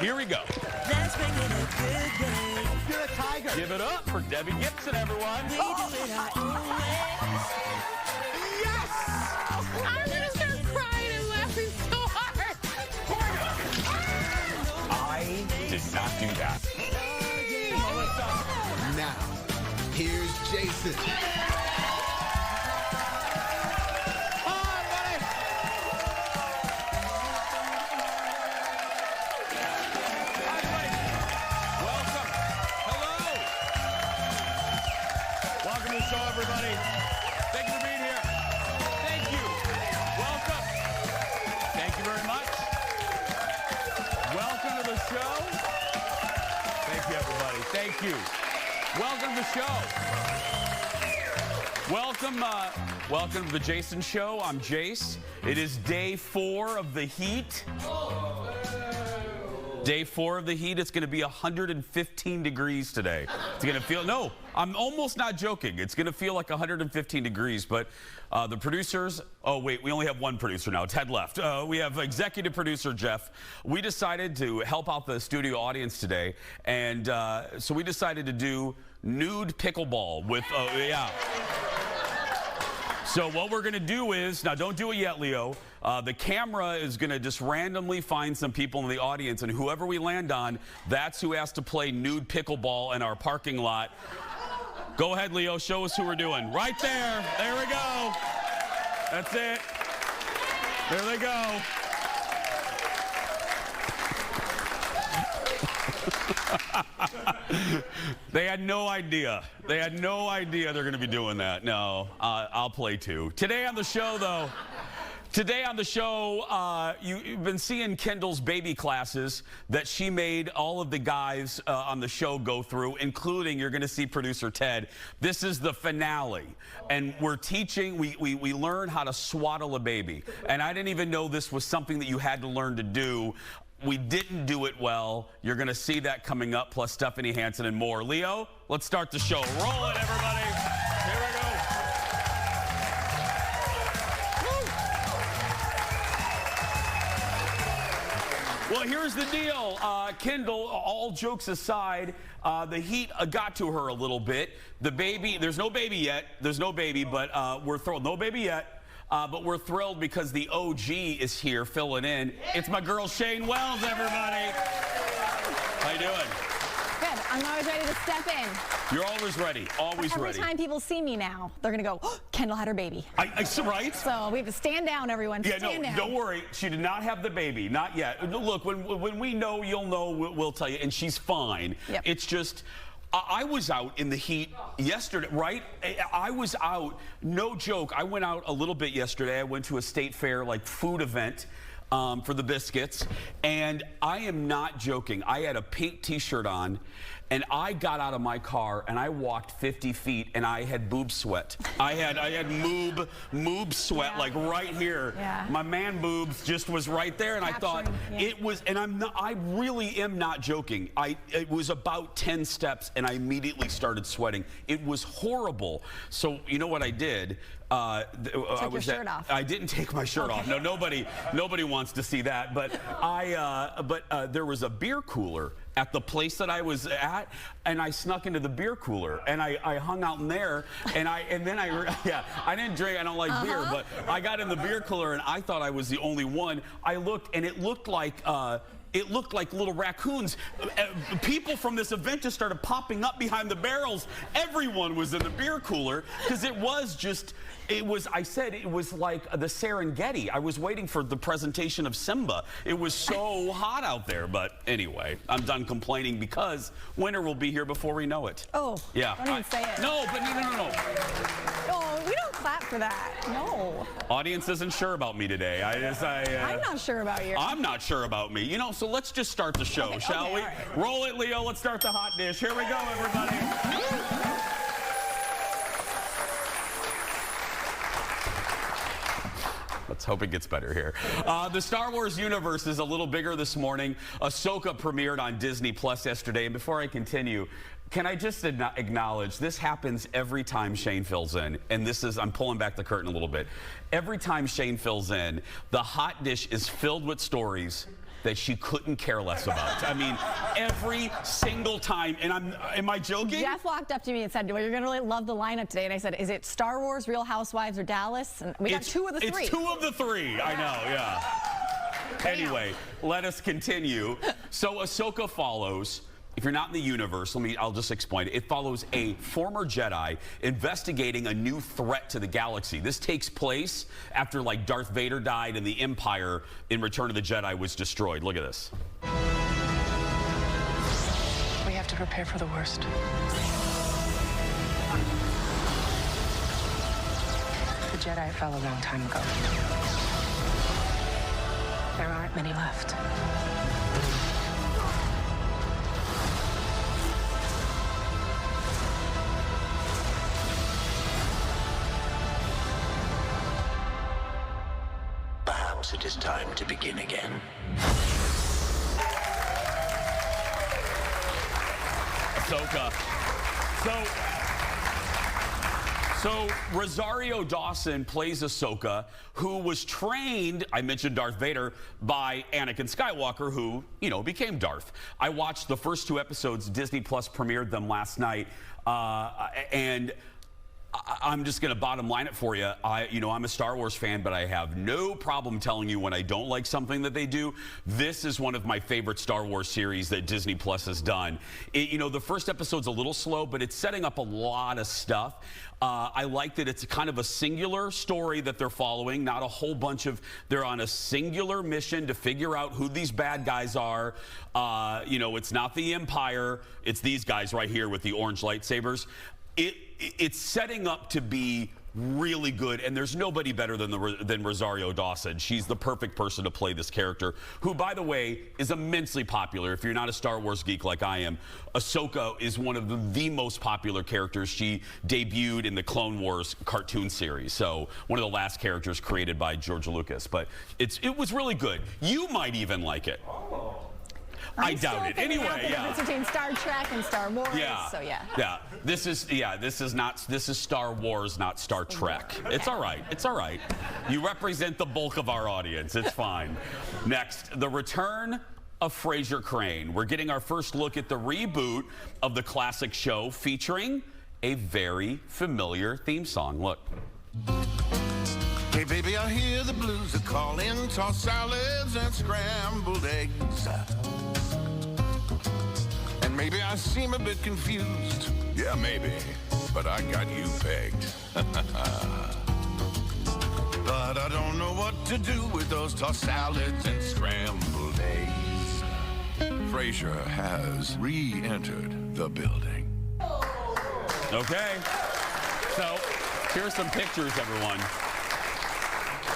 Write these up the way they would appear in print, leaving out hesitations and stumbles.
Here we go. Let's make it a good day. You're a tiger. Give it up for Debbie Gibson, everyone. We do it our own way. Yes! I'm gonna start crying and laughing so hard. I did not do that. Now, here's Jason. Welcome to the show, everybody. Thank you for being here. Thank you. Welcome. Thank you very much. Welcome to the show. Thank you, everybody. Thank you. Welcome to the show. Welcome to the Jason Show. I'm Jace. It is day 4 of the heat. Day 4 of the heat. It's going to be 115 degrees today. It's going to feel, no, I'm almost not joking. It's going to feel like 115 degrees, but the producers, oh wait, we only have one producer now. Ted left. We have executive producer Jeff. We decided to help out the studio audience today, and so we decided to do nude pickleball with, yeah. So what we're going to do is, now don't do it yet, Leo. The camera is going to just randomly find some people in the audience, and whoever we land on, that's who has to play nude pickleball in our parking lot. Go ahead, Leo. Show us who we're doing. Right there. There we go. That's it. There they go. They had no idea. They had no idea they're going to be doing that. No, I'll play too. Today on the show, though, you've been seeing Kendall's baby classes that she made all of the guys on the show go through, including, you're going to see producer Ted. This is the finale, and we're teaching, we learn how to swaddle a baby. And I didn't even know this was something that you had to learn to do. We didn't do it well. You're going to see that coming up, plus Stephanie Hansen and more. Leo, let's start the show. Roll it, everybody. Here we go. Well, here's the deal. Kendall, all jokes aside, the heat got to her a little bit. The baby, there's no baby yet. There's no baby, but we're thrilled. No baby yet. But we're thrilled because the OG is here filling in. It's my girl Shane Wells, everybody. How you doing? Good. I'm always ready to step in. You're always ready. Always ready. Every time people see me now, they're going to go, oh, Kendall had her baby. Right? So we have to stand down, everyone. Yeah, stand down. Don't worry. She did not have the baby. Not yet. Look, when we know, you'll know. We'll tell you. And she's fine. Yep. It's just... I was out in the heat yesterday, right? I was out, no joke. I went out a little bit yesterday. I went to a state fair, like, food event for the biscuits, and I am not joking. I had a pink t-shirt on, and I got out of my car, and I walked 50 feet, and I had boob sweat. I had moob sweat, like right here. Yeah. My man boobs just was right there, and I thought it was, and I really am not joking. It was about 10 steps, and I immediately started sweating. It was horrible. So you know what I did? Take your shirt off. I didn't take my shirt off. No, nobody wants to see that. But there was a beer cooler at the place that I was at, and I snuck into the beer cooler, and I hung out in there, and then I didn't drink. I don't like beer, but I got in the beer cooler, and I thought I was the only one. I looked, and it looked like little raccoons. People from this event just started popping up behind the barrels. Everyone was in the beer cooler because I said it was like the Serengeti. I was waiting for the presentation of Simba. It was so hot out there. But anyway, I'm done complaining because winter will be here before we know it. Oh, yeah. Don't even say it. No, but no. Oh, we don't clap for that. No. Audience isn't sure about me today. I'm not sure about you. I'm not sure about me. You know, so let's just start the show, shall we? Right. Roll it, Leo. Let's start the hot dish. Here we go, everybody. Let's hope it gets better here. The Star Wars universe is a little bigger this morning. Ahsoka premiered on Disney Plus yesterday. And before I continue, can I just acknowledge this happens every time Shane fills in, and I'm pulling back the curtain a little bit. Every time Shane fills in, the hot dish is filled with stories that she couldn't care less about. I mean, every single time, and am I joking? Jeff walked up to me and said, well, you're going to really love the lineup today. And I said, is it Star Wars, Real Housewives, or Dallas? And we got two of the three. It's two of the three. I know, yeah. Anyway, let us continue. So Ahsoka follows, if you're not in the universe, I'll just explain it. It follows a former Jedi investigating a new threat to the galaxy. This takes place after, like, Darth Vader died and the Empire in Return of the Jedi was destroyed. Look at this. We have to prepare for the worst. The Jedi fell a long time ago. There aren't many left. Perhaps it is time to begin again. Ahsoka. So Rosario Dawson plays Ahsoka, who was trained, I mentioned Darth Vader, by Anakin Skywalker, who, you know, became Darth. I watched the first 2 episodes. Disney Plus premiered them last night, and I'm just going to bottom line it for you. I'm a Star Wars fan, but I have no problem telling you when I don't like something that they do. This is one of my favorite Star Wars series that Disney Plus has done. The first episode's a little slow, but it's setting up a lot of stuff. I like that it's kind of a singular story that they're following, not a whole bunch of, they're on a singular mission to figure out who these bad guys are. It's not the Empire, it's these guys right here with the orange lightsabers. It's setting up to be really good, and there's nobody better than Rosario Dawson. She's the perfect person to play this character, who, by the way, is immensely popular. If you're not a Star Wars geek like I am, Ahsoka is one of the most popular characters. She debuted in the Clone Wars cartoon series, so one of the last characters created by George Lucas. But it was really good. You might even like it. I doubt it. Anyway, yeah. It's between Star Trek and Star Wars. Yeah. So yeah. Yeah. This is Star Wars, not Star Trek. Okay. It's all right. It's all right. You represent the bulk of our audience. It's fine. Next, the return of Frasier Crane. We're getting our first look at the reboot of the classic show, featuring a very familiar theme song. Look. Hey, baby, I hear the blues are calling. Tossed salads and scrambled eggs. And maybe I seem a bit confused. Yeah, maybe. But I got you pegged. But I don't know what to do with those tossed salads and scrambled eggs. Frasier has re-entered the building. Okay. So, here's some pictures, everyone.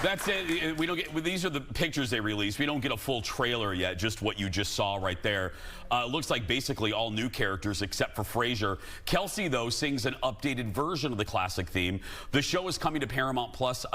That's it. We don't get. These are the pictures they released. We don't get a full trailer yet. Just what you just saw right there. It looks like basically all new characters except for Frasier. Kelsey, though, sings an updated version of the classic theme. The show is coming to Paramount Plus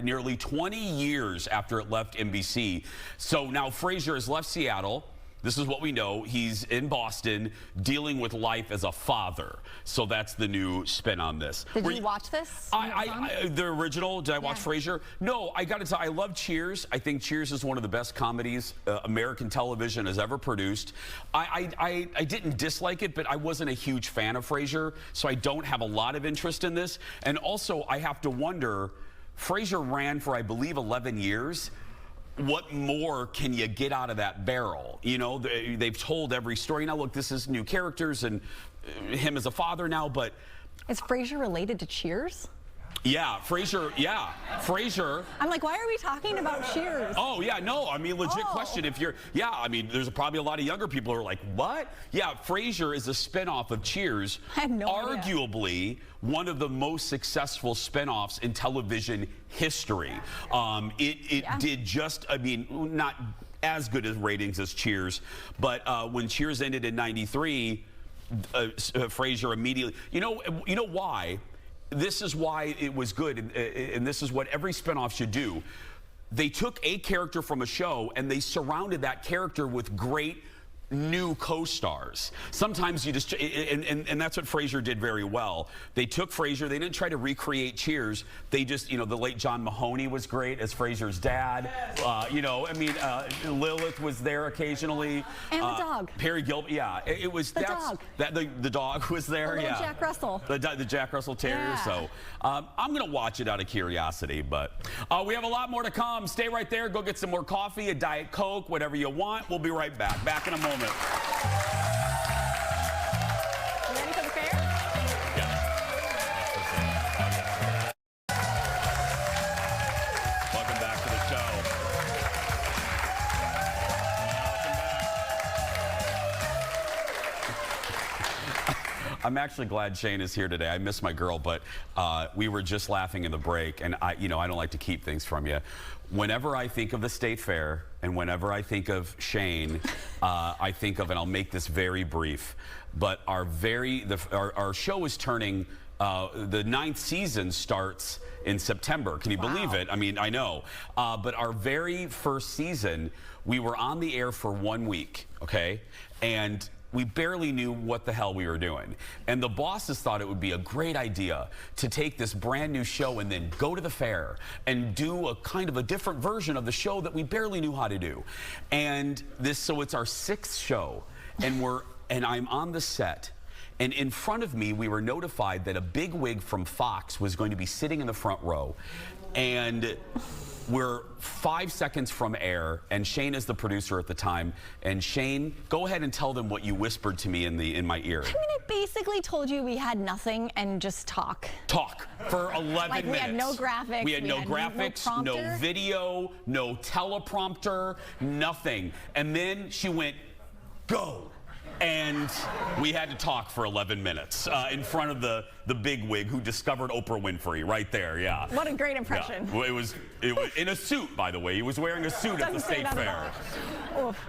nearly 20 years after it left NBC. So now Frasier has left Seattle. This is what we know. He's in Boston dealing with life as a father. So that's the new spin on this. Did you watch this? The original, did I watch Frasier? No, I got to tell you, I love Cheers. I think Cheers is one of the best comedies American television has ever produced. I didn't dislike it, but I wasn't a huge fan of Frasier, so I don't have a lot of interest in this. And also, I have to wonder, Frasier ran for, I believe, 11 years. What more can you get out of that barrel? You know, they've told every story. Now, look, this is new characters and him as a father now, but... Is Frasier related to Cheers? Yeah, Frasier, yeah. Frasier... I'm like, why are we talking about Cheers? Oh, yeah, no, I mean, legit question. If you're... Yeah, I mean, there's probably a lot of younger people who are like, what? Yeah, Frasier is a spinoff of Cheers. I had no idea. Arguably one of the most successful spinoffs in television history. It did just, I mean, not as good as ratings as Cheers, but when Cheers ended in '93, Frasier immediately... You know why? This is why it was good, and this is what every spinoff should do. They took a character from a show and they surrounded that character with great new co-stars. Sometimes you just, and that's what Frasier did very well. They took Frasier, they didn't try to recreate Cheers. They just, you know, the late John Mahoney was great as Frasier's dad. You know, I mean, Lilith was there occasionally. And the dog. Perry Gilbert, yeah. It was, the dog. The dog was there, the yeah. Jack Russell. The Jack Russell Terrier, Yeah. so I'm going to watch it out of curiosity, but we have a lot more to come. Stay right there, go get some more coffee, a Diet Coke, whatever you want. We'll be right back. Back in a moment. You ready for the fair? Welcome back to the show. I'm actually glad Shane is here today. I miss my girl, but we were just laughing in the break, and I don't like to keep things from you. Whenever I think of the State Fair, and whenever I think of Shane, I think of, and I'll make this very brief, but our show is turning. The 9th season starts in September. Can you believe it? I mean, I know. But our very first season, we were on the air for 1 week, okay? And we barely knew what the hell we were doing. And the bosses thought it would be a great idea to take this brand new show and then go to the fair and do a kind of a different version of the show that we barely knew how to do. And so it's our 6th show, and I'm on the set. And in front of me, we were notified that a big wig from Fox was going to be sitting in the front row. And we're 5 seconds from air, and Shane is the producer at the time. And Shane, go ahead and tell them what you whispered to me in my ear. I mean, I basically told you we had nothing and just talk. Talk for 11 minutes. We had no graphics. We had no graphics, no video, no teleprompter, nothing. And then she went, go. And we had to talk for 11 minutes in front of the big wig who discovered Oprah Winfrey right there, yeah. What a great impression. Yeah. It was in a suit, by the way. He was wearing a suit at the State Fair.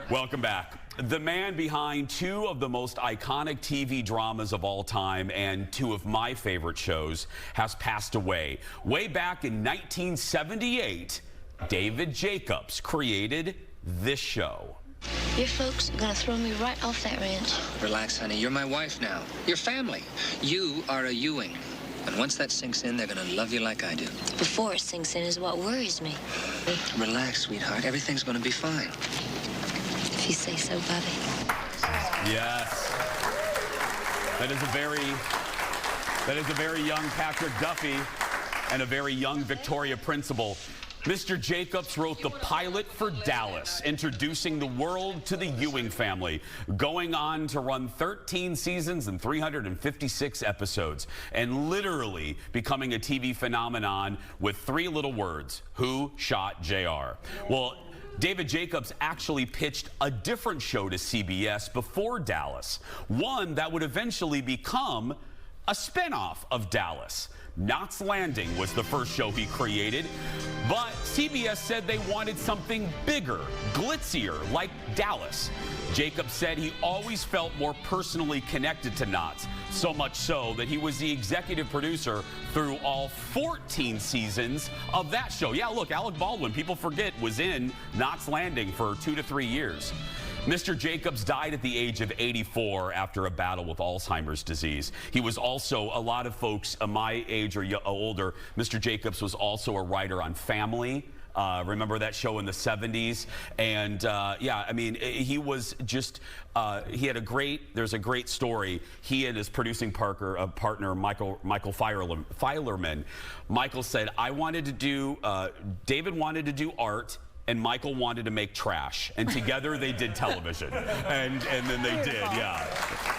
Welcome back. The man behind 2 of the most iconic TV dramas of all time and 2 of my favorite shows has passed away. Way back in 1978, David Jacobs created this show. Your folks are gonna throw me right off that ranch. Relax, honey. You're my wife now. You're family. You are a Ewing. And once that sinks in, they're gonna love you like I do. Before it sinks in is what worries me. Relax, sweetheart. Everything's gonna be fine. If you say so, Bobby. Yes. That is a very young Patrick Duffy and a very young Victoria Principal. Mr. Jacobs wrote the pilot for Dallas, introducing the world to the Ewing family, going on to run 13 seasons and 356 episodes, and literally becoming a TV phenomenon with 3 little words: who shot JR? Well, David Jacobs actually pitched a different show to CBS before Dallas, one that would eventually become a spinoff of Dallas. Knots Landing was the first show he created, but CBS said they wanted something bigger, glitzier, like Dallas. Jacobs said he always felt more personally connected to Knots, so much so that he was the executive producer through all 14 seasons of that show. Yeah, look, Alec Baldwin, people forget, was in Knots Landing for 2 to 3 years. Mr. Jacobs died at the age of 84 after a battle with Alzheimer's disease. He was also, a lot of folks my age or older, Mr. Jacobs was also a writer on Family. Remember that show in the 70s? And yeah, I mean, he was just, he had there's a great story. He and his producing partner, Michael Filerman. Michael said, David wanted to do art, and Michael wanted to make trash, and together they did television, and then they did, yeah.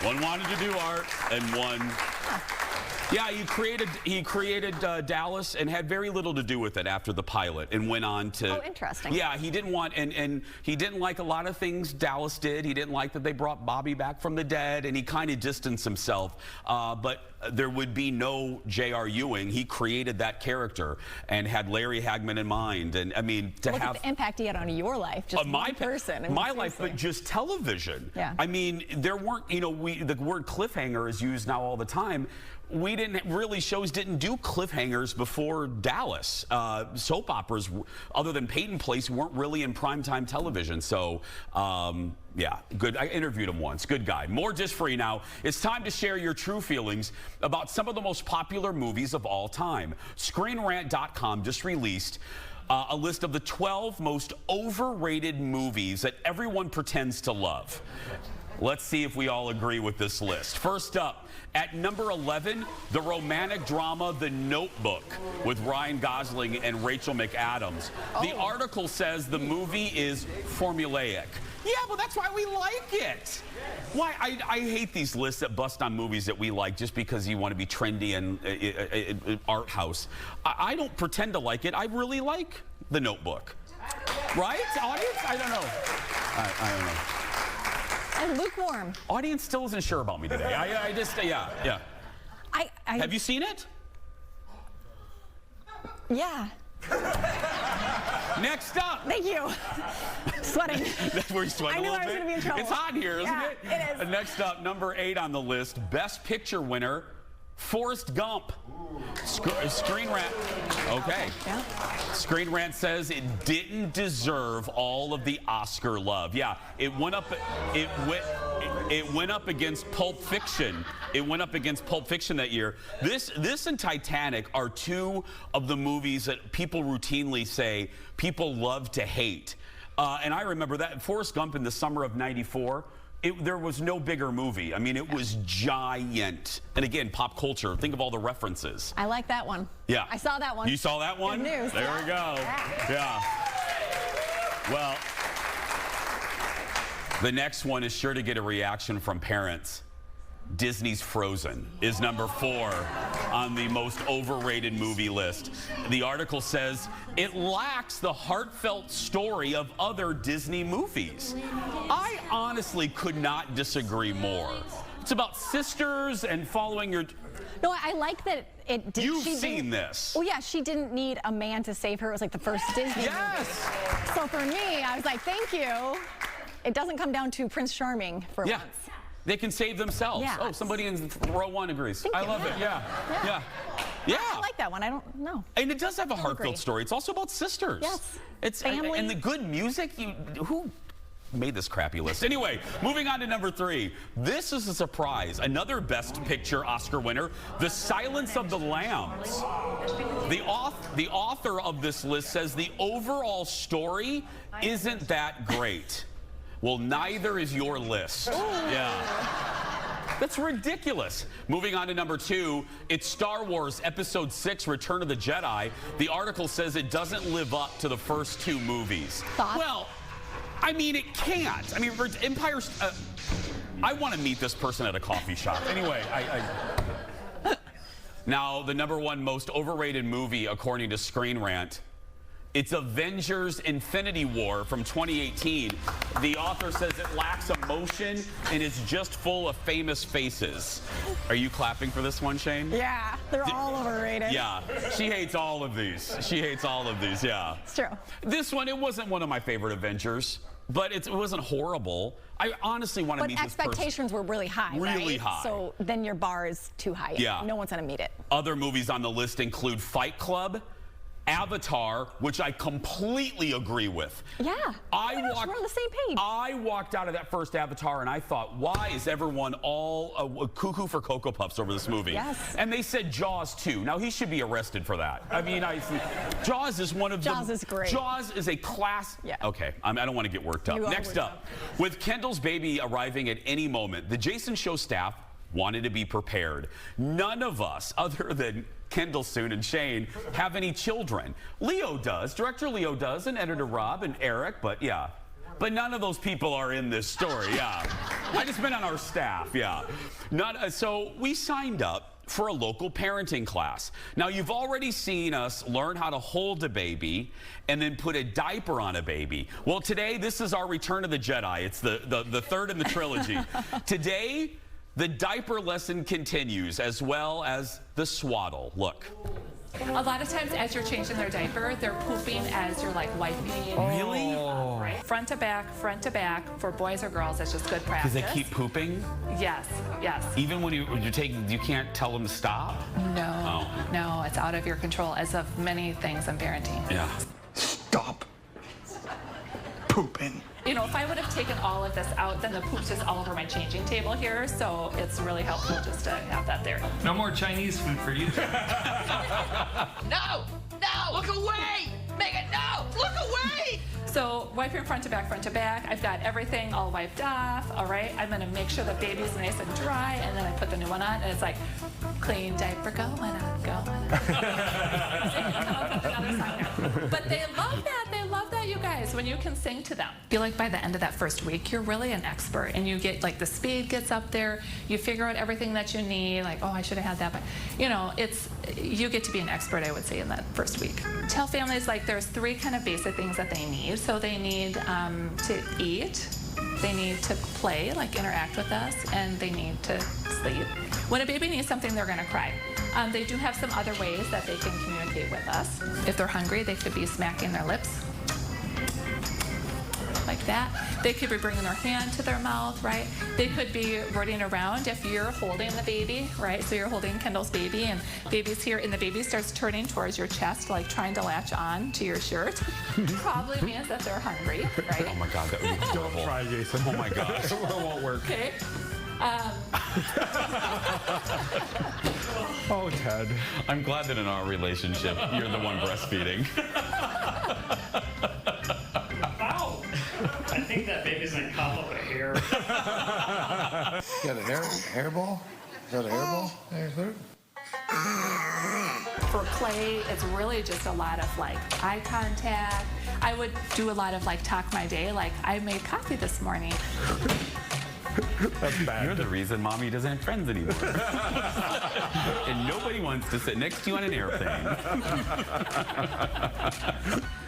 One wanted to do art, and one. Yeah, he created Dallas and had very little to do with it after the pilot, and went on to. Oh, interesting. Yeah, he didn't want, and he didn't like a lot of things Dallas did. He didn't like that they brought Bobby back from the dead, and he kind of distanced himself. But there would be no J.R. Ewing. He created that character and had Larry Hagman in mind. And I mean, Look at the impact he had on your life, just one person. My life, but just television. Yeah. I mean, there weren't, the word cliffhanger is used now all the time. shows didn't do cliffhangers before Dallas. Soap operas, other than Peyton Place, weren't really in primetime television. So, yeah, good. I interviewed him once. Good guy. More Just For You now. It's time to share your true feelings about some of the most popular movies of all time. ScreenRant.com just released a list of the 12 most overrated movies that everyone pretends to love. Let's see if we all agree with this list. First up, at number 11, the romantic drama The Notebook with Ryan Gosling and Rachel McAdams. The article says the movie is formulaic. Yeah, but that's why we like it. Why? I hate these lists that bust on movies that we like just because you want to be trendy and art house. I don't pretend to like it. I really like The Notebook. Right, audience? I don't know. I don't know. I'm lukewarm. Audience still isn't sure about me today. I just, yeah. Have you seen it? Yeah. Next up. Thank you. Sweating. We're sweating I knew a little I was bit. going to be in trouble. It's hot here, isn't it? It is. Next up, number 8 on the list, Best Picture winner, Forrest Gump. Screen Rant. Okay. Yeah. Screen Rant says it didn't deserve all of the Oscar love. Yeah, it went up. It went up against Pulp Fiction. It went up against Pulp Fiction that year. This and Titanic are two of the movies that people routinely say people love to hate. And I remember that Forrest Gump in the summer of '94. There was no bigger movie. I mean, it was giant. And again, pop culture. Think of all the references. I like that one. Yeah. I saw that one. You saw that one? Good news. There we go. Yeah. Well, the next one is sure to get a reaction from parents. Disney's Frozen is number 4 on the most overrated movie list. The article says it lacks the heartfelt story of other Disney movies. I honestly could not disagree more. It's about sisters and following your... No, I like that it did. You've seen this. Oh, yeah, she didn't need a man to save her. It was like the first Disney Yes. movie. So for me, I was like, thank you. It doesn't come down to Prince Charming for once. They can save themselves. Yeah. Oh, somebody in row 1 agrees. Thank I you. love it. Yeah. I like that one. I don't know. And it does have a heartfelt agree. story. It's also about sisters. Yes. It's family. and the good music. Who made this crappy list? Anyway, moving on to number 3. This is a surprise. Another Best Picture Oscar winner, The Silence of the Lambs. The author of this list says the overall story isn't that great. Well, neither is your list. Yeah. That's ridiculous. Moving on to number 2, it's Star Wars Episode 6, Return of the Jedi. The article says it doesn't live up to the first 2 movies. Thoughts? Well, I mean, it can't. I mean, Empire... I want to meet this person at a coffee shop. Anyway, Now, the number 1 most overrated movie, according to Screen Rant, it's Avengers Infinity War from 2018. The author says it lacks emotion and is just full of famous faces. Are you clapping for this one, Shane? Yeah, they're all overrated. Yeah, she hates all of these. She hates all of these, yeah. It's true. This one, it wasn't one of my favorite Avengers, but it wasn't horrible. I honestly want to meet this person. But expectations were really high, Really right? high. So then your bar is too high. Yeah. No one's going to meet it. Other movies on the list include Fight Club, Avatar, which I completely agree with. Yeah. We're on the same page. I walked out of that first Avatar and I thought, why is everyone all cuckoo for Cocoa Puffs over this movie? Yes. And they said Jaws too. Now he should be arrested for that. I mean, Jaws is one of the... Jaws is great. Jaws is a class... Yeah. Okay, I don't want to get worked up. Next up, with Kendall's baby arriving at any moment, the Jason Show staff wanted to be prepared. None of us, other than Kendall soon and Shane, have any children. Leo does, director Leo does, and editor Rob and Eric, but yeah. But none of those people are in this story, yeah. I just meant on our staff, yeah. So we signed up for a local parenting class. Now, you've already seen us learn how to hold a baby and then put a diaper on a baby. Well, today, this is our Return of the Jedi. It's the third in the trilogy. Today, the diaper lesson continues, as well as the swaddle. Look. A lot of times as you're changing their diaper, they're pooping as you're like wiping. Really? Right? Front to back, for boys or girls, it's just good practice. Because they keep pooping? Yes, yes. Even when you're taking, you can't tell them to stop? No, no, it's out of your control, as of many things in parenting. Yeah. Stop pooping. You know, if I would have taken all of this out, then the poop's just all over my changing table here, so it's really helpful just to have that there. No more Chinese food for you. No! No! Look away! Megan, no! Look away! So wiping front to back. I've got everything all wiped off, all right? I'm gonna make sure the baby's nice and dry, and then I put the new one on, and it's like, clean diaper going on, going on. But they love that. They love that, you guys, when you can sing to them. I feel like by the end of that first week, you're really an expert, and you get, like, the speed gets up there, you figure out everything that you need, like, oh, I should have had that, but, you know, you get to be an expert, I would say, in that first week. Tell families, like, there's 3 kind of basic things that they need. So they need to eat, they need to play, like interact with us, and they need to sleep. When a baby needs something, they're gonna cry. They do have some other ways that they can communicate with us. If they're hungry, they could be smacking their lips, like that. They could be bringing their hand to their mouth, right? They could be running around if you're holding the baby, right? So you're holding Kendall's baby, and baby's here, and the baby starts turning towards your chest, like trying to latch on to your shirt. Probably means that they're hungry, right? Oh my God, that would be horrible. Don't try, Jason. Oh my gosh. It won't work. Okay. Oh, Ted. I'm glad that in our relationship, you're the one breastfeeding. I think that baby's gonna cough up a hair. Got a hairball? Is that a hairball? There's it. For play, it's really just a lot of like eye contact. I would do a lot of like talk my day, like I made coffee this morning. That's bad. You're the reason Mommy doesn't have friends anymore. And nobody wants to sit next to you on an airplane.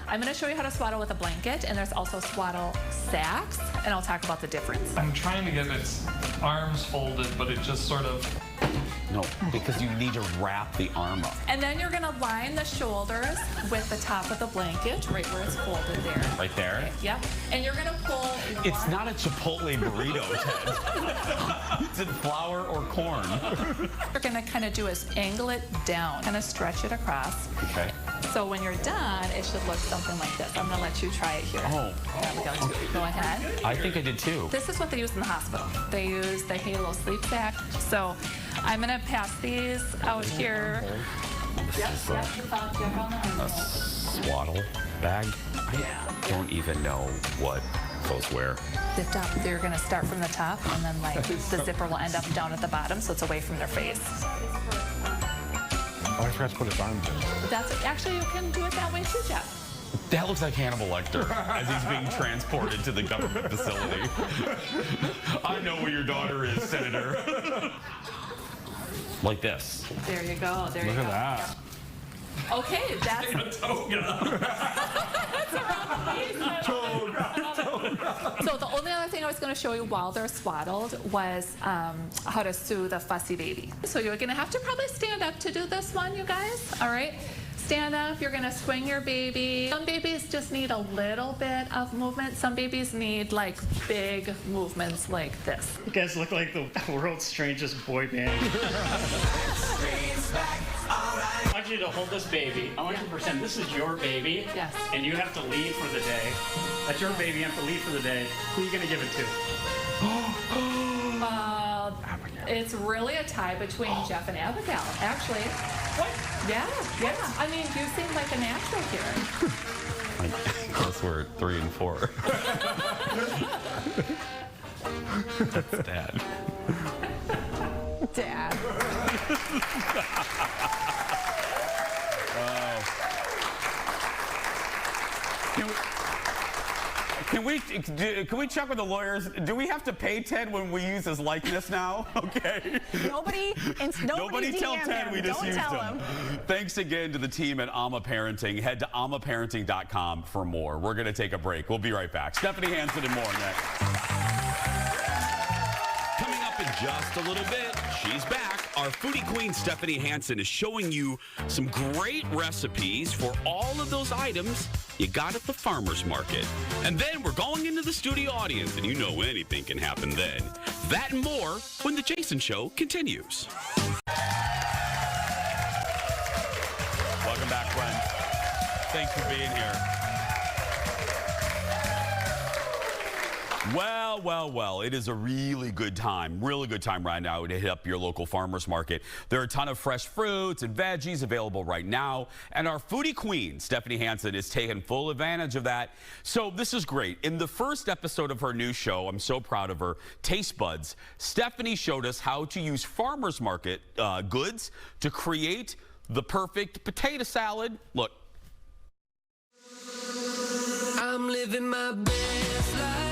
I'm going to show you how to swaddle with a blanket, and there's also swaddle sacks, and I'll talk about the difference. I'm trying to get its arms folded, but it just sort of... No, because you need to wrap the arm up. And then you're going to line the shoulders with the top of the blanket, right where it's folded there. Right there? Okay, yep. And you're going to pull... It's not a Chipotle burrito, Ted. It's in flour or corn. What you're going to kind of do is angle it down, kind of stretch it across. Okay. So when you're done, it should look something like this. I'm going to let you try it here. Oh. There we go. Go ahead. I think I did too. This is what they use in the hospital. They use the Halo sleep sack. So I'm going to pass these out here. Yep. A swaddle bag? I don't even know what goes where. Zipped up. They're going to start from the top, and then like the zipper will end up down at the bottom, so it's away from their face. Oh, I forgot to put his arms in. That's actually, you can do it that way too, Jeff. That looks like Hannibal Lecter as he's being transported to the government facility. I know where your daughter is, Senator. Like this. There you go. There you go. Look at that. Okay, that's... A toga. That's around the waist. So the only other thing I was going to show you while they're swaddled was how to soothe a fussy baby. So you're going to have to probably stand up to do this one, you guys. All right? Stand up. You're going to swing your baby. Some babies just need a little bit of movement. Some babies need like big movements like this. You guys look like the world's strangest boy band. I want you to hold this baby. I want you to pretend this is your baby. Yes. And you have to leave for the day. That's your baby. You have to leave for the day. Who are you going to give it to? It's really a tie between Jeff and Abigail, actually. What? Yeah. I mean, you seem like a natural here. I guess we're 3 and 4. That's Dad. Dad. Can we check with the lawyers? Do we have to pay Ted when we use his likeness now? Okay. Nobody tell DM Ted him. we just Don't used tell him. him. Thanks again to the team at Alma Parenting. Head to almaparenting.com for more. We're going to take a break. We'll be right back. Stephanie Hansen and more next. Coming up in just a little bit, she's back. our foodie queen, Stephanie Hansen, is showing you some great recipes for all of those items you got at the farmer's market. And then we're going into the studio audience, and you know anything can happen then. That and more when The Jason Show continues. Welcome back, friends. Thanks for being here. Well, it is a really good time right now to hit up your local farmer's market. There are a ton of fresh fruits and veggies available right now, and our foodie queen, Stephanie Hansen, is taking full advantage of that. So this is great. In the first episode of her new show, I'm so proud of her, Taste Buds, Stephanie showed us how to use farmer's market goods to create the perfect potato salad. Look. I'm living my best life.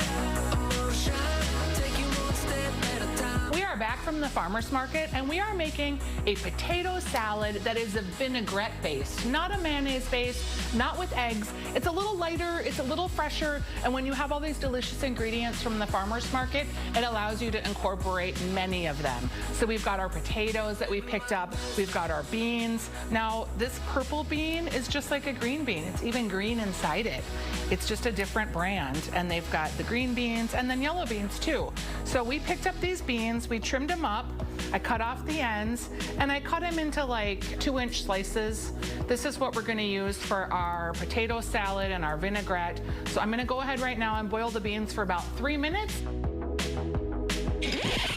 We are back from the farmer's market, and we are making a potato salad that is a vinaigrette based, not a mayonnaise based, not with eggs. It's a little lighter, it's a little fresher, and when you have all these delicious ingredients from the farmer's market, it allows you to incorporate many of them. So we've got our potatoes that we picked up, we've got our beans. Now, this purple bean is just like a green bean. It's even green inside it. It's just a different brand, and they've got the green beans and then yellow beans too. So we picked up these beans, we trimmed them up, I cut off the ends, and I cut them into like 2-inch slices. This is what we're gonna use for our potato salad and our vinaigrette. So I'm gonna go ahead right now and boil the beans for about 3 minutes.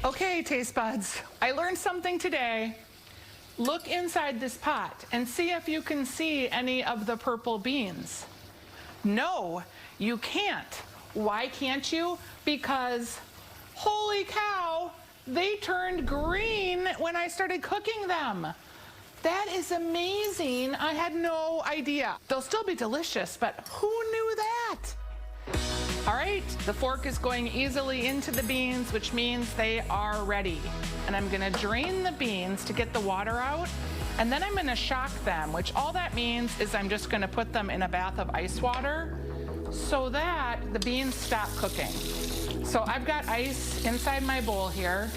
Okay, taste buds, I learned something today. Look inside this pot and see if you can see any of the purple beans. No, you can't. Why can't you? Because, holy cow, they turned green when I started cooking them. That is amazing. I had no idea. They'll still be delicious, but who knew that? All right, the fork is going easily into the beans, which means they are ready. And I'm gonna drain the beans to get the water out, and then I'm gonna shock them, which all that means is I'm just gonna put them in a bath of ice water so that the beans stop cooking. So I've got ice inside my bowl here,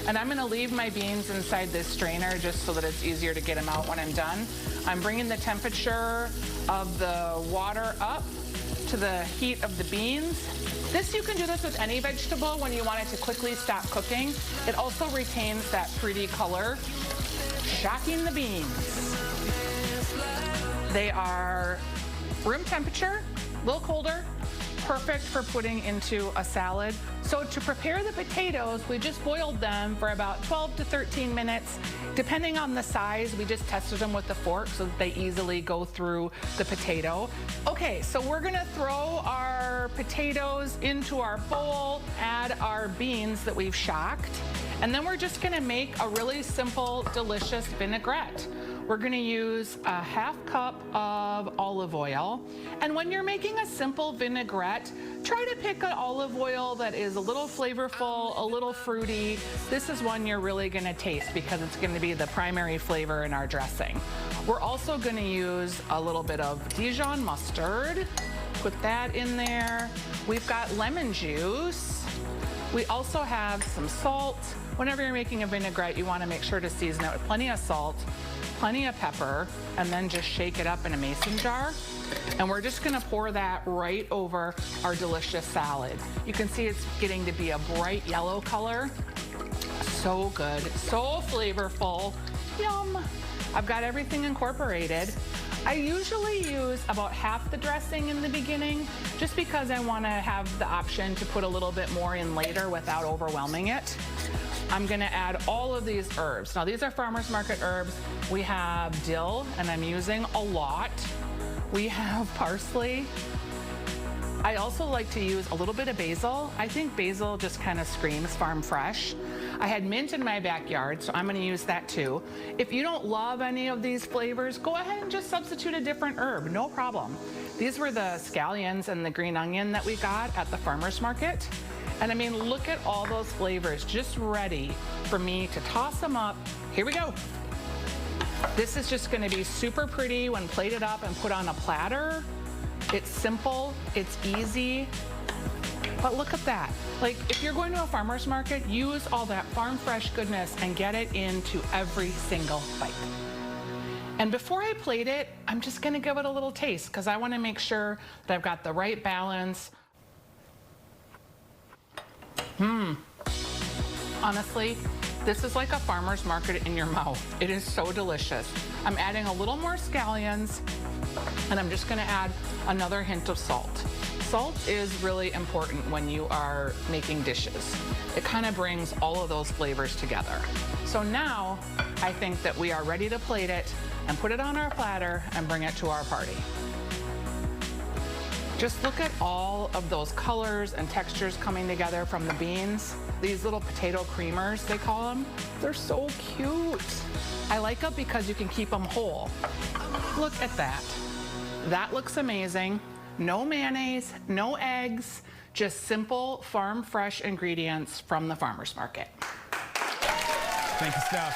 and I'm gonna leave my beans inside this strainer just so that it's easier to get them out when I'm done. I'm bringing the temperature of the water up to the heat of the beans. You can do this with any vegetable when you want it to quickly stop cooking. It also retains that pretty color. Shocking the beans. They are room temperature, a little colder, perfect for putting into a salad. So to prepare the potatoes, we just boiled them for about 12 to 13 minutes. Depending on the size, we just tested them with the fork so that they easily go through the potato. Okay, so we're gonna throw our potatoes into our bowl, add our beans that we've shocked, and then we're just gonna make a really simple, delicious vinaigrette. We're gonna use a 1/2 cup of olive oil. And when you're making a simple vinaigrette, try to pick an olive oil that is a little flavorful, a little fruity. This is one you're really gonna taste because it's gonna be the primary flavor in our dressing. We're also gonna use a little bit of Dijon mustard. Put that in there. We've got lemon juice. We also have some salt. Whenever you're making a vinaigrette, you wanna make sure to season it with plenty of salt, plenty of pepper, and then just shake it up in a mason jar. And we're just gonna pour that right over our delicious salad. You can see it's getting to be a bright yellow color. So good, so flavorful. Yum. I've got everything incorporated. I usually use about half the dressing in the beginning, just because I wanna have the option to put a little bit more in later without overwhelming it. I'm gonna add all of these herbs. Now these are farmer's market herbs. We have dill, and I'm using a lot. We have parsley. I also like to use a little bit of basil. I think basil just kind of screams farm fresh. I had mint in my backyard, so I'm gonna use that too. If you don't love any of these flavors, go ahead and just substitute a different herb, no problem. These were the scallions and the green onion that we got at the farmer's market. And I mean, look at all those flavors just ready for me to toss them up. Here we go. This is just gonna be super pretty when plated up and put on a platter. It's simple, it's easy, but look at that. Like, if you're going to a farmer's market, use all that farm fresh goodness and get it into every single bite. And before I plate it, I'm just gonna give it a little taste because I wanna make sure that I've got the right balance. Honestly, this is like a farmer's market in your mouth. It is so delicious. I'm adding a little more scallions, and I'm just gonna add another hint of salt. Salt is really important when you are making dishes. It kind of brings all of those flavors together. So now, I think that we are ready to plate it and put it on our platter and bring it to our party. Just look at all of those colors and textures coming together from the beans. These little potato creamers, they call them. They're so cute. I like them because you can keep them whole. Look at that. That looks amazing. No mayonnaise, no eggs, just simple farm fresh ingredients from the farmer's market. Thank you, Steph.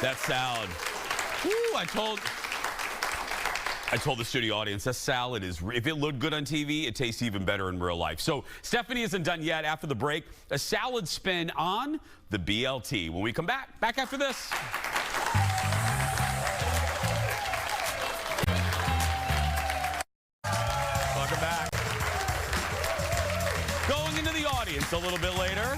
That salad. Woo, I told the studio audience that salad is, if it looked good on TV, it tastes even better in real life. So Stephanie isn't done yet. After the break, a salad spin on the BLT. When we come back after this. Welcome back. Going into the audience a little bit later.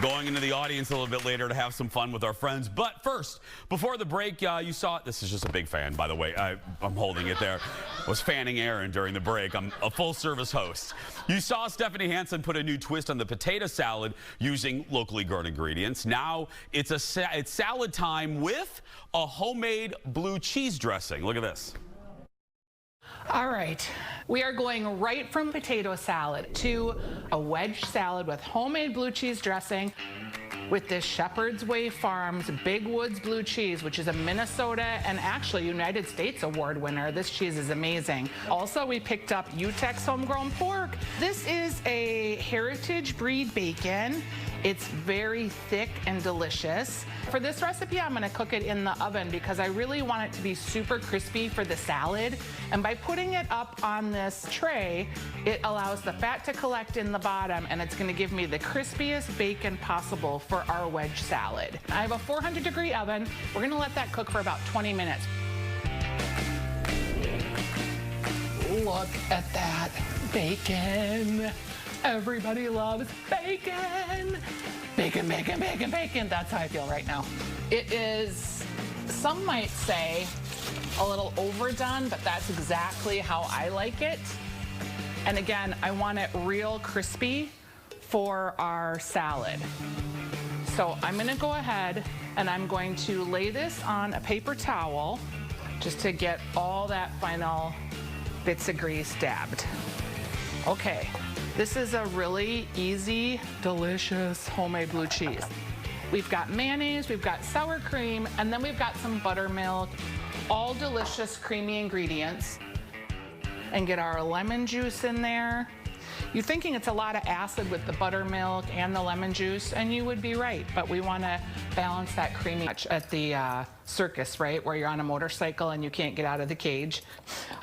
Going into the audience a little bit later to have some fun with our friends. But first, before the break, you saw, this is just a big fan, by the way. I'm holding it there. I was fanning Aaron during the break. I'm a full-service host. You saw Stephanie Hansen put a new twist on the potato salad using locally grown ingredients. Now it's salad time with a homemade blue cheese dressing. Look at this. All right, we are going right from potato salad to a wedge salad with homemade blue cheese dressing with this Shepherd's Way Farms Big Woods blue cheese, which is a Minnesota and actually United States award winner. This cheese is amazing. Also, we picked up Utex homegrown pork. This is a heritage breed bacon. It's very thick and delicious. For this recipe, I'm gonna cook it in the oven because I really want it to be super crispy for the salad. And by putting it up on this tray, it allows the fat to collect in the bottom and it's gonna give me the crispiest bacon possible for our wedge salad. I have a 400-degree oven. We're gonna let that cook for about 20 minutes. Look at that bacon. Everybody loves bacon. Bacon, bacon, bacon, bacon. That's how I feel right now. It is, some might say, a little overdone, but that's exactly how I like it. And again, I want it real crispy for our salad. So I'm gonna go ahead and I'm going to lay this on a paper towel just to get all that final bits of grease dabbed. Okay. This is a really easy, delicious homemade blue cheese. We've got mayonnaise, we've got sour cream, and then we've got some buttermilk, all delicious, creamy ingredients. And get our lemon juice in there. You're thinking it's a lot of acid with the buttermilk and the lemon juice, and you would be right, but we wanna balance that creamy at the circus, right? Where you're on a motorcycle and you can't get out of the cage.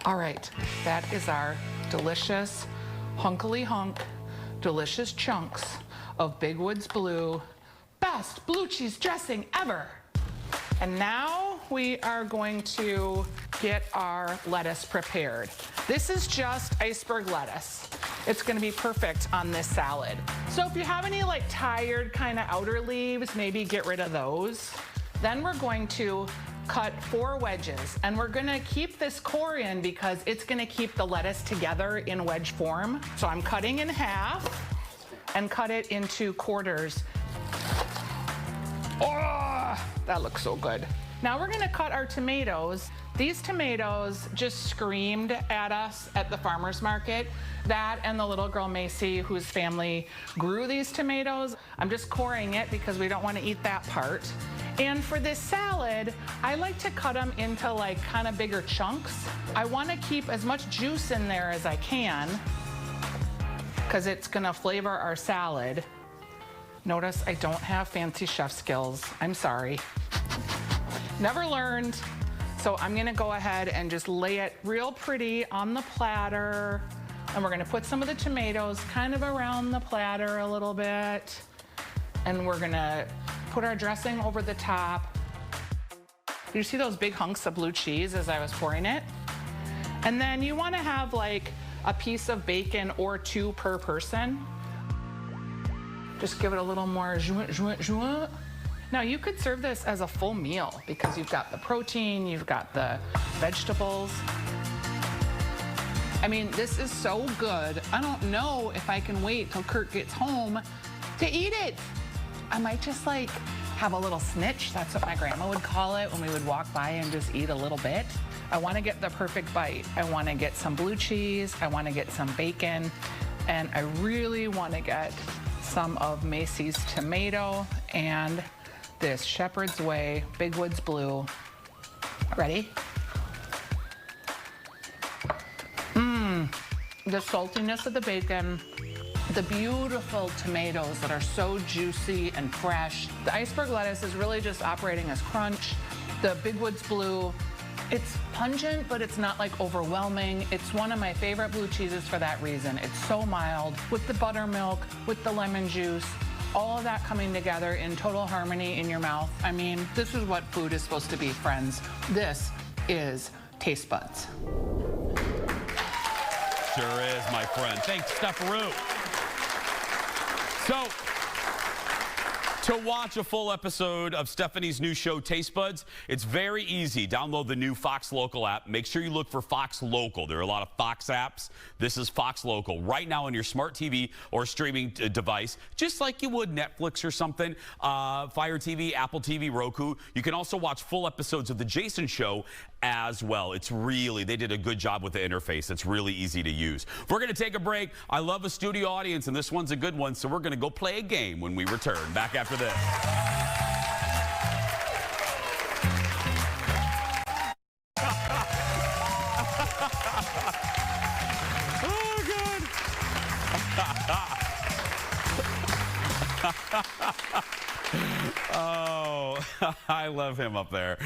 All right, that is our delicious, hunkily hunk, delicious chunks of Big Woods Blue, best blue cheese dressing ever. And now we are going to get our lettuce prepared. This is just iceberg lettuce. It's gonna be perfect on this salad. So if you have any like tired kind of outer leaves, maybe get rid of those. Then we're going to cut 4 wedges, and we're gonna keep this core in because it's gonna keep the lettuce together in wedge form. So I'm cutting in half and cut it into quarters. Oh, that looks so good. Now we're gonna cut our tomatoes. These tomatoes just screamed at us at the farmer's market. That and the little girl Macy, whose family grew these tomatoes. I'm just coring it because we don't want to eat that part. And for this salad, I like to cut them into like kind of bigger chunks. I want to keep as much juice in there as I can because it's gonna flavor our salad. Notice I don't have fancy chef skills. I'm sorry. Never learned. So I'm gonna go ahead and just lay it real pretty on the platter And we're gonna put some of the tomatoes kind of around the platter a little bit. And we're gonna put our dressing over the top. Do you see those big hunks of blue cheese as I was pouring it? And then you wanna have like a piece of bacon or 2 per person. Just give it a little more joint. Now you could serve this as a full meal because you've got the protein, you've got the vegetables. I mean, this is so good. I don't know if I can wait till Kurt gets home to eat it. I might just like have a little snitch. That's what my grandma would call it when we would walk by and just eat a little bit. I want to get the perfect bite. I want to get some blue cheese. I want to get some bacon. And I really want to get some of Macy's tomato and this Shepherd's Way Big Woods Blue. Ready? The saltiness of the bacon, the beautiful tomatoes that are so juicy and fresh. The iceberg lettuce is really just operating as crunch. The Big Woods Blue, it's pungent, but it's not like overwhelming. It's one of my favorite blue cheeses for that reason. It's so mild with the buttermilk, with the lemon juice, all of that coming together in total harmony in your mouth. I mean, this is what food is supposed to be, friends. This is taste buds. Sure is, my friend. Thanks, Stepharoo. So, to watch a full episode of Stephanie's new show, Taste Buds, it's very easy. Download the new Fox Local app. Make sure you look for Fox Local. There are a lot of Fox apps. This is Fox Local. Right now on your smart TV or streaming device, just like you would Netflix or something, Fire TV, Apple TV, Roku. You can also watch full episodes of The Jason Show as well. It's really, they did a good job with the interface. It's really easy to use. We're going to take a break. I love a studio audience, and this one's a good one, so we're going to go play a game when we return. Back after this. Oh, good. Oh, I love him up there.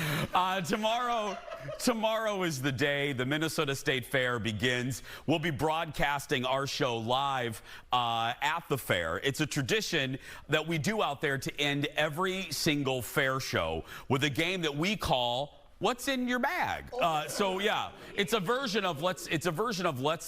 Tomorrow is the day the Minnesota State Fair begins. We'll be broadcasting our show live at the fair. It's a tradition that we do out there to end every single fair show with a game that we call What's in Your Bag? So yeah, it's a version of let's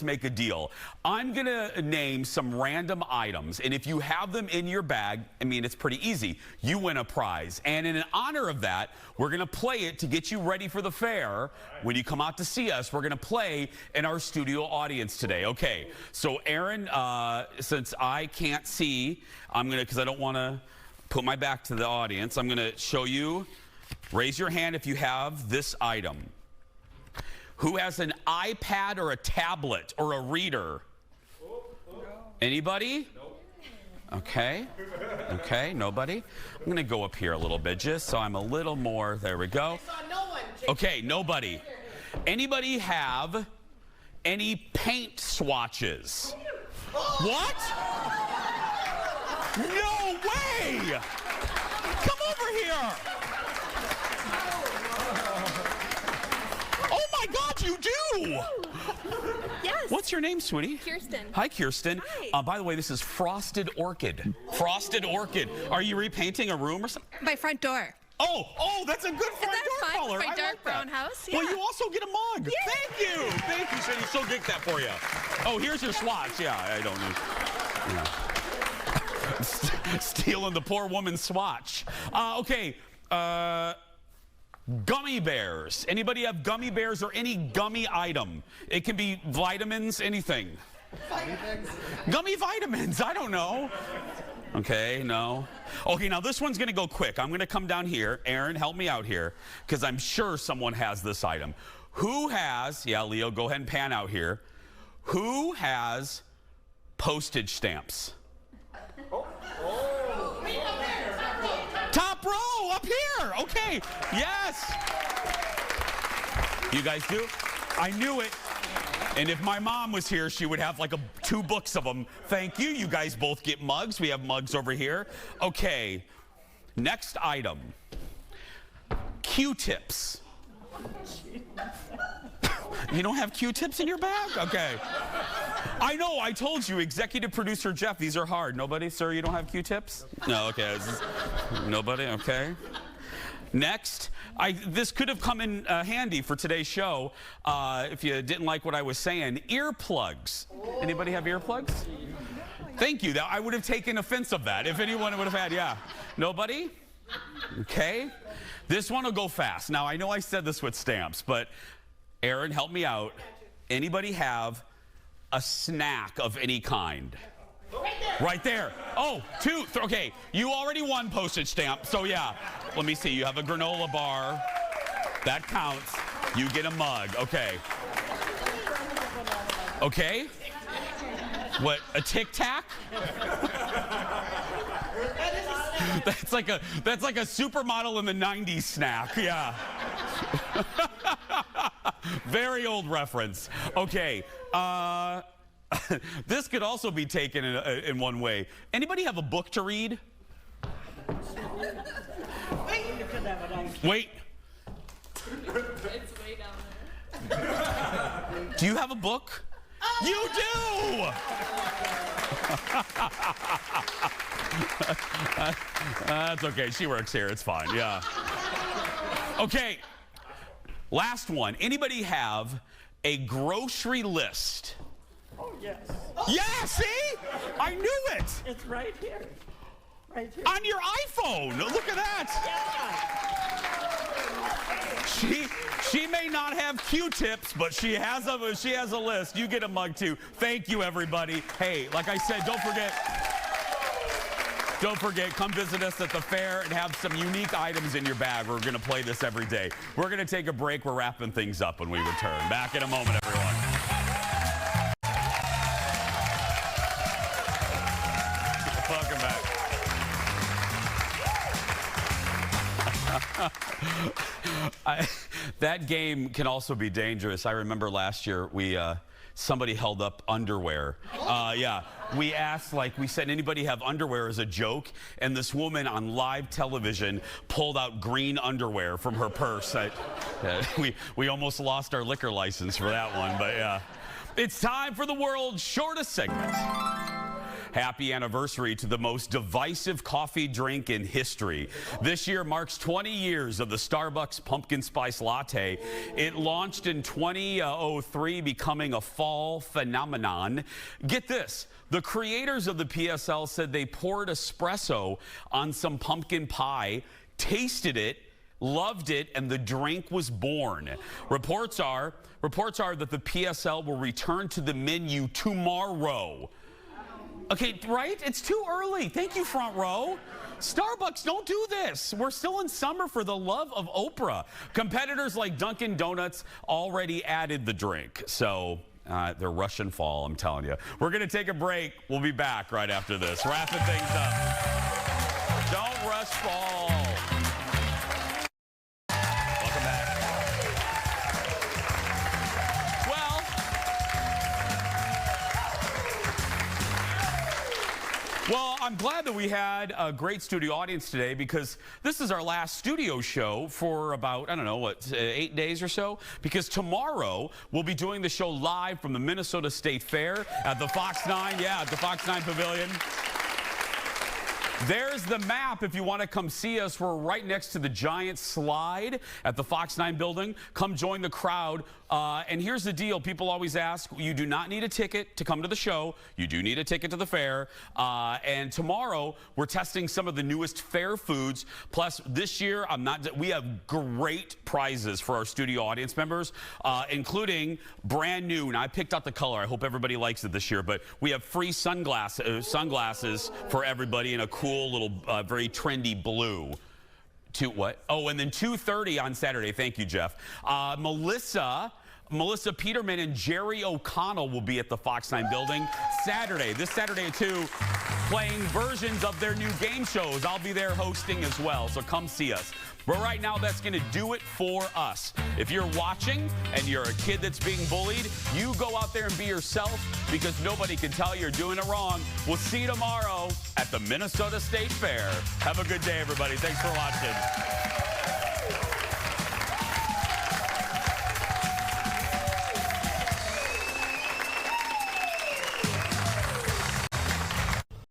make a deal. I'm gonna name some random items, and if you have them in your bag, I mean, it's pretty easy. You win a prize, and in honor of that, we're gonna play it to get you ready for the fair. When you come out to see us, we're gonna play in our studio audience today. Okay, so Aaron, since I can't see, I'm gonna, because I don't want to put my back to the audience, I'm gonna show you. Raise your hand if you have this item. Who has an iPad or a tablet or a reader? Anybody? Okay. Okay, nobody. I'm going to go up here a little bit just so I'm a little more. There we go. Okay, nobody. Anybody have any paint swatches? What? No way! Come over here! Oh my God, you do! Yes. What's your name, sweetie? Kirsten. Hi, Kirsten. Hi. By the way, this is Frosted Orchid. Frosted Orchid. Are you repainting a room or something? My front door. Oh, that's a good front door fun? color. My I dark like brown that. house. Well, Yeah. you also get a mug. Yeah. Thank you. Thank you, sweetie. She'll get that for you. Oh, here's your swatch. Yeah, I don't know. Yeah. Stealing the poor woman's swatch. Okay. Gummy bears. Anybody have gummy bears or any gummy item? It can be vitamins, anything. Gummy vitamins. I don't know. Okay, no. Okay, now this one's going to go quick. I'm going to come down here. Aaron, help me out here, because I'm sure someone has this item. Who has, yeah, Leo, go ahead and pan out here. Who has postage stamps? Top row, up here. Okay, yes. You guys do? I knew it. And if my mom was here, she would have like 2 books of them. Thank you. You guys both get mugs. We have mugs over here. Okay, next item. Q-tips. You don't have Q-tips in your bag? Okay. I know, I told you, executive producer Jeff, these are hard. Nobody? Sir, you don't have Q-tips? No, okay. Nobody? Okay. Next, this could have come in handy for today's show if you didn't like what I was saying. Earplugs. Anybody have earplugs? Thank you. I would have taken offense of that if anyone would have had, yeah. Nobody? Okay. This one will go fast. Now, I know I said this with stamps, but Aaron, help me out. Anybody have a snack of any kind? Right there. Oh, two. Okay, you already won postage stamp, so yeah. Let me see. You have a granola bar. That counts. You get a mug. Okay. Okay. What? A Tic Tac? That's like a supermodel in the '90s snack. Yeah. Very old reference. Okay. This could also be taken in one way. Anybody have a book to read? Wait. It's way down there. Do you have a book? You do! That's okay. She works here. It's fine. Yeah. Okay. Last one. Anybody have a grocery list? Oh, yes. Yeah, see? I knew it. It's right here. Right here. On your iPhone. Look at that. Yeah. She may not have Q-tips, but she has a list. You get a mug too. Thank you, everybody. Hey, like I said, don't forget, come visit us at the fair and have some unique items in your bag. We're going to play this every day. We're going to take a break. We're wrapping things up when we return. Back in a moment, everyone. Welcome back. That game can also be dangerous. I remember last year somebody held up underwear. Yeah, we asked, we said, anybody have underwear as a joke? And this woman on live television pulled out green underwear from her purse. We almost lost our liquor license for that one, but yeah. It's time for the world's shortest segment. Happy anniversary to the most divisive coffee drink in history. This year marks 20 years of the Starbucks pumpkin spice latte. It launched in 2003, becoming a fall phenomenon. Get this, the creators of the PSL said they poured espresso on some pumpkin pie, tasted it, loved it, and the drink was born. Reports are that the PSL will return to the menu tomorrow. Okay, right? It's too early. Thank you, front row. Starbucks, don't do this. We're still in summer for the love of Oprah. Competitors like Dunkin' Donuts already added the drink. So they're rushing fall, I'm telling you. We're going to take a break. We'll be back right after this. Wrapping things up. Don't rush fall. Welcome back. Well, I'm glad that we had a great studio audience today because this is our last studio show for about, 8 days or so. Because tomorrow we'll be doing the show live from the Minnesota State Fair at the Fox 9, at the Fox 9 Pavilion. There's the map if you want to come see us. We're right next to the giant slide at the Fox 9 building. Come join the crowd. And here's the deal. People always ask, you do not need a ticket to come to the show. You do need a ticket to the fair. And tomorrow, we're testing some of the newest fair foods. Plus, this year, we have great prizes for our studio audience members, including brand new. Now, I picked out the color. I hope everybody likes it this year. But we have free sunglasses for everybody in a cool little, very trendy blue. Oh, and then 2:30 on Saturday. Thank you, Jeff. Melissa Peterman and Jerry O'Connell will be at the Fox 9 building this Saturday at 2, playing versions of their new game shows. I'll be there hosting as well, so come see us. But right now, that's going to do it for us. If you're watching and you're a kid that's being bullied, you go out there and be yourself because nobody can tell you're doing it wrong. We'll see you tomorrow at the Minnesota State Fair. Have a good day, everybody. Thanks for watching.